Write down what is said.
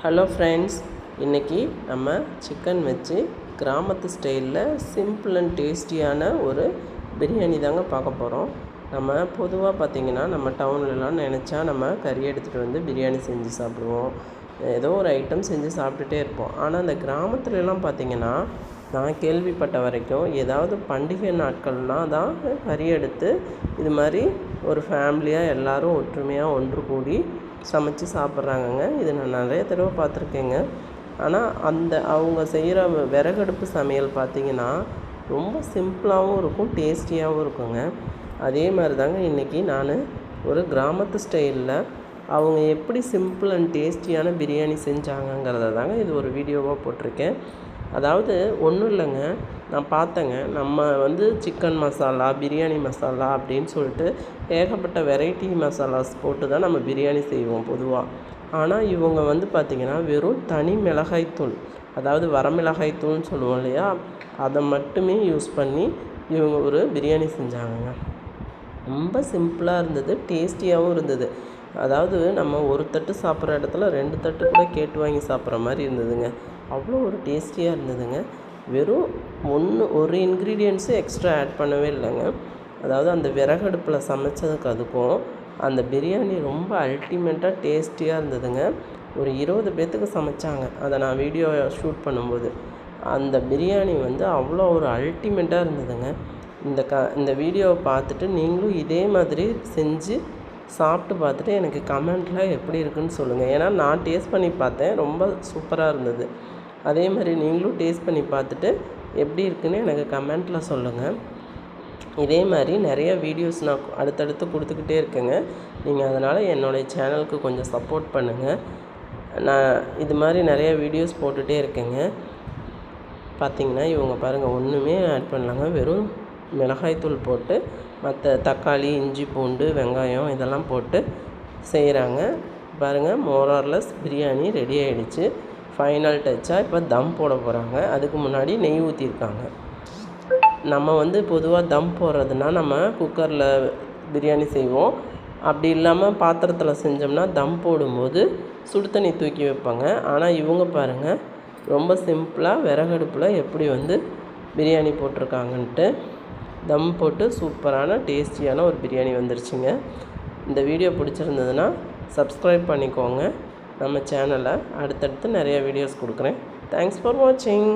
Hello friends, இன்றைக்கி நம்ம chicken வச்சு கிராமத்து ஸ்டைலில் சிம்பிள் அண்ட் டேஸ்டியான ஒரு பிரியாணி தாங்க பார்க்க போகிறோம். நம்ம பொதுவாக பார்த்திங்கன்னா நம்ம டவுன்லலாம் நினச்சா நம்ம கறி எடுத்துகிட்டு வந்து பிரியாணி செஞ்சு சாப்பிடுவோம். ஏதோ ஒரு ஐட்டம் செஞ்சு சாப்பிட்டுட்டே இருப்போம். ஆனால் அந்த கிராமத்துலலாம் பார்த்திங்கன்னா நான் கேள்விப்பட்ட வரைக்கும் ஏதாவது பண்டிகை நாட்கள்னால் தான் கறி எடுத்து இது மாதிரி ஒரு ஃபேமிலியாக எல்லோரும் ஒற்றுமையாக ஒன்று கூடி சமைச்சு சாப்பிட்றாங்கங்க. இது நான் நிறைய தடவை பார்த்துருக்கேங்க. ஆனால் அவங்க செய்கிற விறகடுப்பு சமையல் பார்த்திங்கன்னா ரொம்ப சிம்பிளாகவும் இருக்கும், டேஸ்டியாகவும் இருக்குங்க. அதே மாதிரி தாங்க இன்றைக்கி நான் ஒரு கிராமத்து ஸ்டைலில் அவங்க எப்படி சிம்பிள் அண்ட் டேஸ்டியான பிரியாணி செஞ்சாங்கங்கிறத தாங்க இது ஒரு வீடியோவாக போட்டிருக்கேன். அதாவது ஒன்றும் இல்லைங்க, நான் பார்த்தேங்க. நம்ம சிக்கன் மசாலா, பிரியாணி மசாலா அப்படின்னு சொல்லிட்டு ஏகப்பட்ட வெரைட்டி மசாலாஸ் போட்டு தான் நம்ம பிரியாணி செய்வோம் பொதுவாக. ஆனால் இவங்க பார்த்திங்கன்னா வெறும் தனி மிளகாய்த்தூள், அதாவது வரமிளகாய்த்தூள்னு சொல்லுவோம் இல்லையா, அதை மட்டுமே யூஸ் பண்ணி இவங்க ஒரு பிரியாணி செஞ்சாங்கங்க. ரொம்ப சிம்பிளாக இருந்தது, டேஸ்டியாகவும் இருந்தது. அதாவது நம்ம ஒரு தட்டு சாப்பிட்ற இடத்துல 2 தட்டு கூட கேட்டு வாங்கி சாப்பிட்ற மாதிரி இருந்ததுங்க. அவ்வளோ ஒரு டேஸ்டியாக இருந்ததுங்க. வெறும் ஒரு இன்க்ரீடியன்ஸும் எக்ஸ்ட்ரா ஆட் பண்ணவே இல்லைங்க. அதாவது அந்த விறகடுப்பில் சமைச்சதுக்கு அதுக்கும் அந்த பிரியாணி ரொம்ப அல்டிமேட்டாக டேஸ்டியாக இருந்ததுங்க. ஒரு 20 பேர்த்துக்கு சமைச்சாங்க. அதை நான் வீடியோ ஷூட் பண்ணும்போது அந்த பிரியாணி அவ்வளோ ஒரு அல்டிமேட்டாக இருந்ததுங்க. இந்த வீடியோவை பார்த்துட்டு நீங்களும் இதே மாதிரி செஞ்சு சாப்பிட்டு பார்த்துட்டு எனக்கு கமெண்ட்டில் எப்படி இருக்குதுன்னு சொல்லுங்கள். ஏன்னா நான் டேஸ்ட் பண்ணி பார்த்தேன், ரொம்ப சூப்பராக இருந்தது. அதே மாதிரி நீங்களும் டேஸ்ட் பண்ணி பார்த்துட்டு எப்படி இருக்குதுன்னு எனக்கு கமெண்ட்டில் சொல்லுங்கள். இதே மாதிரி நிறைய வீடியோஸ் நான் அடுத்தடுத்து கொடுத்துக்கிட்டே இருக்கேங்க. நீங்கள் அதனால் என்னுடைய சேனலுக்கு கொஞ்சம் சப்போர்ட் பண்ணுங்கள். நான் இது மாதிரி நிறைய வீடியோஸ் போட்டுகிட்டே இருக்கேங்க. பார்த்திங்கன்னா இவங்க பாருங்கள், ஒன்றுமே ஆட் பண்ணலாங்க. வெறும் மிளகாய்த்தூள் போட்டு மற்ற தக்காளி, இஞ்சி, பூண்டு, வெங்காயம் இதெல்லாம் போட்டு செய்கிறாங்க. பாருங்கள், மோரார்லெஸ் பிரியாணி ரெடி ஆகிடுச்சு. ஃபைனல் டச்சாக இப்போ தம் போட போகிறாங்க. அதுக்கு முன்னாடி நெய் ஊற்றிருக்காங்க. நம்ம பொதுவாக தம் போடுறதுனா நம்ம குக்கரில் பிரியாணி செய்வோம். அப்படி இல்லாமல் பாத்திரத்தில் செஞ்சோம்னா தம் போடும்போது சுடு தண்ணி தூக்கி வைப்பாங்க. ஆனால் இவங்க பாருங்கள், ரொம்ப சிம்பிளாக விறகடுப்பில் எப்படி பிரியாணி போட்டிருக்காங்கன்ட்டு தம் போட்டு சூப்பரான டேஸ்டியான ஒரு பிரியாணி வந்துருச்சுங்க. இந்த வீடியோ பிடிச்சிருந்ததுன்னா சப்ஸ்கிரைப் பண்ணிக்கோங்க நம்ம சேனலை. அடுத்தடுத்து நிறைய வீடியோஸ் கொடுக்குறேன். தேங்க்ஸ் ஃபார் வாட்சிங்.